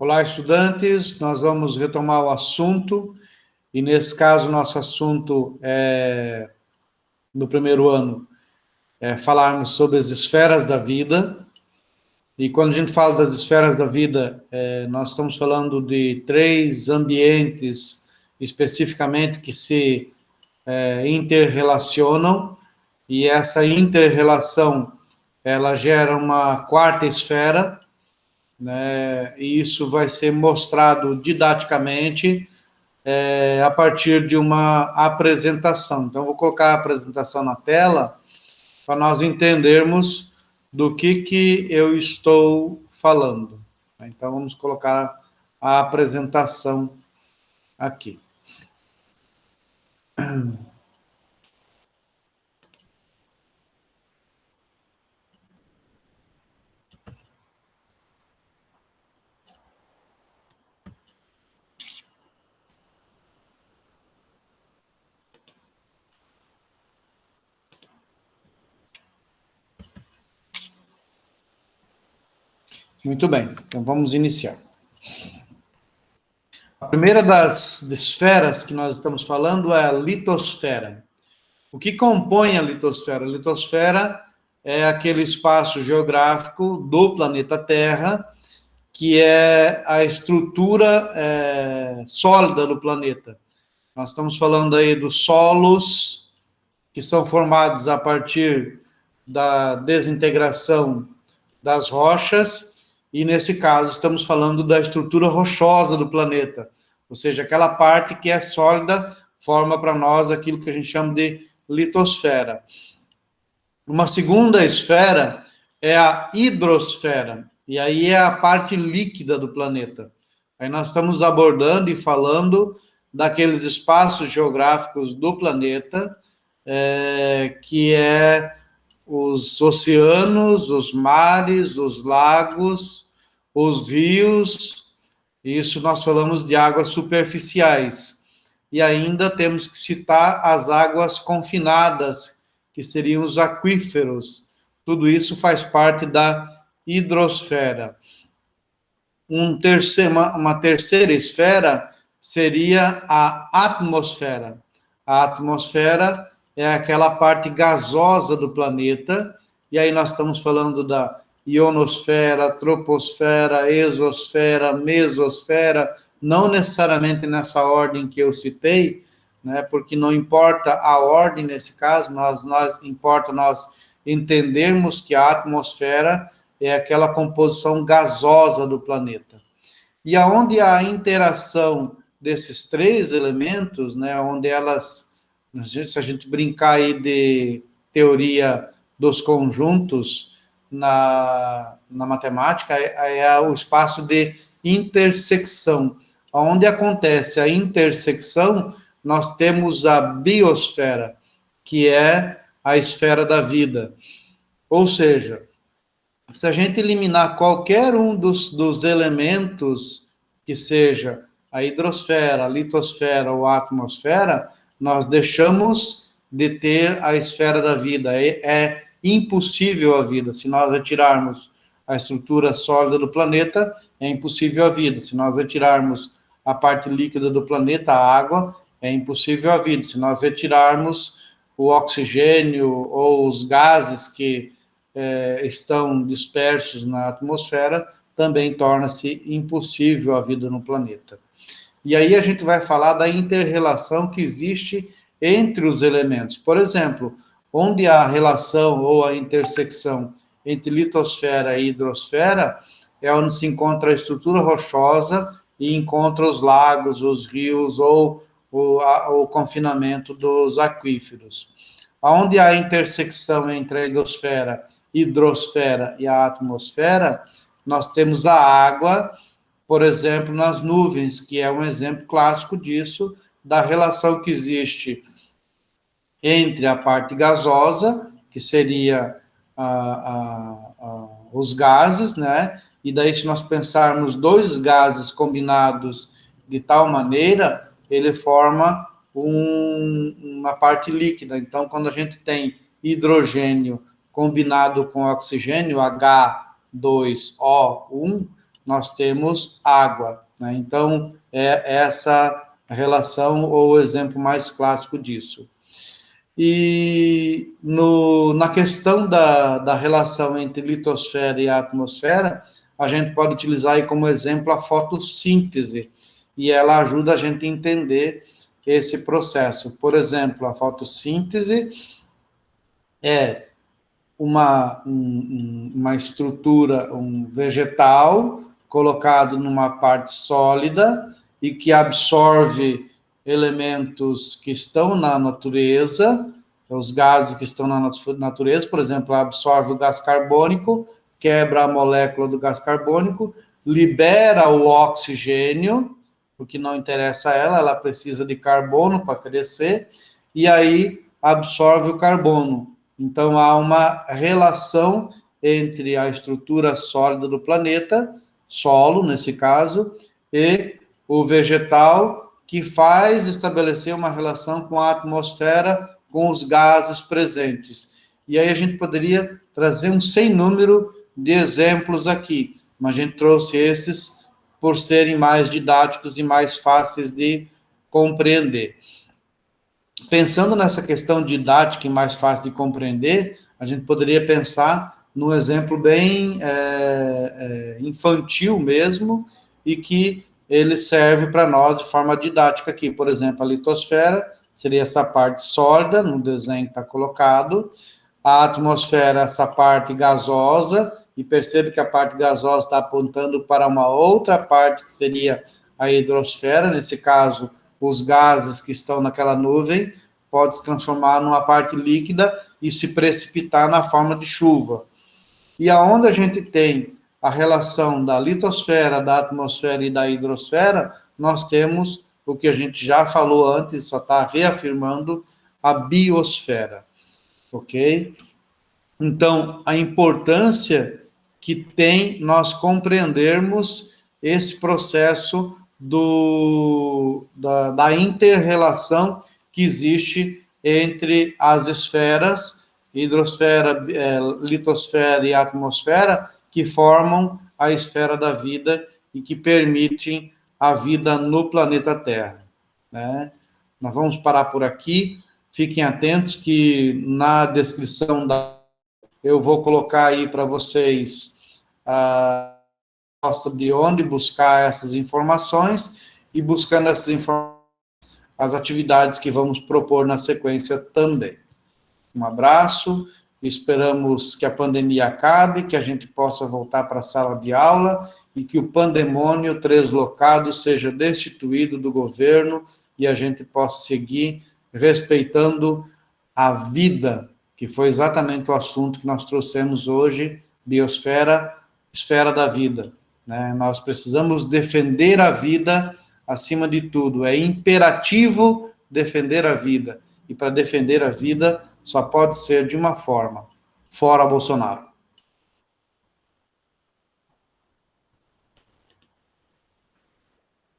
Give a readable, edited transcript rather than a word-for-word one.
Olá, estudantes. Nós vamos retomar o assunto, e nesse caso, nosso assunto no primeiro ano é falarmos sobre as esferas da vida. E quando a gente fala das esferas da vida, nós estamos falando de 3 ambientes especificamente que se interrelacionam, e essa interrelação ela gera uma 4ª esfera, né? E isso vai ser mostrado didaticamente a partir de uma apresentação. Então, vou colocar a apresentação na tela para nós entendermos do que eu estou falando. Então, vamos colocar a apresentação aqui. Muito bem, então vamos iniciar. A primeira das esferas que nós estamos falando é a litosfera. O que compõe a litosfera? A litosfera é aquele espaço geográfico do planeta Terra, que é a estrutura sólida do planeta. Nós estamos falando aí dos solos, que são formados a partir da desintegração das rochas, e nesse caso estamos falando da estrutura rochosa do planeta, ou seja, aquela parte que é sólida, forma para nós aquilo que a gente chama de litosfera. Uma segunda esfera é a hidrosfera, e aí é a parte líquida do planeta. Aí nós estamos abordando e falando daqueles espaços geográficos do planeta, que é os oceanos, os mares, os lagos, os rios. Isso nós falamos de águas superficiais. E ainda temos que citar as águas confinadas, que seriam os aquíferos. Tudo isso faz parte da hidrosfera. Uma terceira esfera seria a atmosfera. A atmosfera é aquela parte gasosa do planeta, e aí nós estamos falando da ionosfera, troposfera, exosfera, mesosfera, não necessariamente nessa ordem que eu citei, né, porque não importa a ordem nesse caso, importa nós entendermos que a atmosfera é aquela composição gasosa do planeta. E aonde há a interação desses 3 elementos, né, onde elas, se a gente brincar aí de teoria dos conjuntos na matemática, é o espaço de intersecção. Onde acontece a intersecção, nós temos a biosfera, que é a esfera da vida. Ou seja, se a gente eliminar qualquer um dos elementos, que seja a hidrosfera, a litosfera ou a atmosfera, nós deixamos de ter a esfera da vida. É impossível a vida. Se nós retirarmos a estrutura sólida do planeta, é impossível a vida. Se nós retirarmos a parte líquida do planeta, a água, é impossível a vida. Se nós retirarmos o oxigênio ou os gases que estão dispersos na atmosfera, também torna-se impossível a vida no planeta. E aí a gente vai falar da inter-relação que existe entre os elementos. Por exemplo, onde há a relação ou a intersecção entre litosfera e hidrosfera, é onde se encontra a estrutura rochosa e encontra os lagos, os rios ou o confinamento dos aquíferos. Onde há a intersecção entre a hidrosfera e a atmosfera, nós temos a água, por exemplo, nas nuvens, que é um exemplo clássico disso, da relação que existe entre a parte gasosa, que seria os gases, né? E daí, se nós pensarmos 2 gases combinados de tal maneira, ele forma uma parte líquida. Então, quando a gente tem hidrogênio combinado com oxigênio, H2O1, nós temos água, né? Então, é essa relação ou o exemplo mais clássico disso. E na questão da relação entre litosfera e atmosfera, a gente pode utilizar aí como exemplo a fotossíntese, e ela ajuda a gente a entender esse processo. Por exemplo, a fotossíntese é uma estrutura, um vegetal colocado numa parte sólida e que absorve elementos que estão na natureza, os gases que estão na natureza, por exemplo, absorve o gás carbônico, quebra a molécula do gás carbônico, libera o oxigênio, porque não interessa a ela, ela precisa de carbono para crescer, e aí absorve o carbono. Então, há uma relação entre a estrutura sólida do planeta, solo, nesse caso, e o vegetal, que faz estabelecer uma relação com a atmosfera, com os gases presentes. E aí a gente poderia trazer um sem número de exemplos aqui, mas a gente trouxe esses por serem mais didáticos e mais fáceis de compreender. Pensando nessa questão didática e mais fácil de compreender, a gente poderia pensar num exemplo bem infantil mesmo, e que ele serve para nós de forma didática aqui. Por exemplo, a litosfera seria essa parte sólida, no desenho que está colocado, a atmosfera, essa parte gasosa, e percebe que a parte gasosa está apontando para uma outra parte, que seria a hidrosfera, nesse caso, os gases que estão naquela nuvem, pode se transformar numa parte líquida e se precipitar na forma de chuva. E aonde a gente tem a relação da litosfera, da atmosfera e da hidrosfera, nós temos o que a gente já falou antes, só está reafirmando, a biosfera, ok? Então, a importância que tem nós compreendermos esse processo da inter-relação que existe entre as esferas, hidrosfera, litosfera e atmosfera, que formam a esfera da vida e que permitem a vida no planeta Terra, né? Nós vamos parar por aqui. Fiquem atentos que na descrição eu vou colocar aí para vocês de onde buscar essas informações, e buscando essas informações, as atividades que vamos propor na sequência também. Um abraço, esperamos que a pandemia acabe, que a gente possa voltar para a sala de aula e que o pandemônio translocado seja destituído do governo e a gente possa seguir respeitando a vida, que foi exatamente o assunto que nós trouxemos hoje, biosfera, esfera da vida, né? Nós precisamos defender a vida acima de tudo, é imperativo defender a vida, e para defender a vida só pode ser de uma forma, fora Bolsonaro.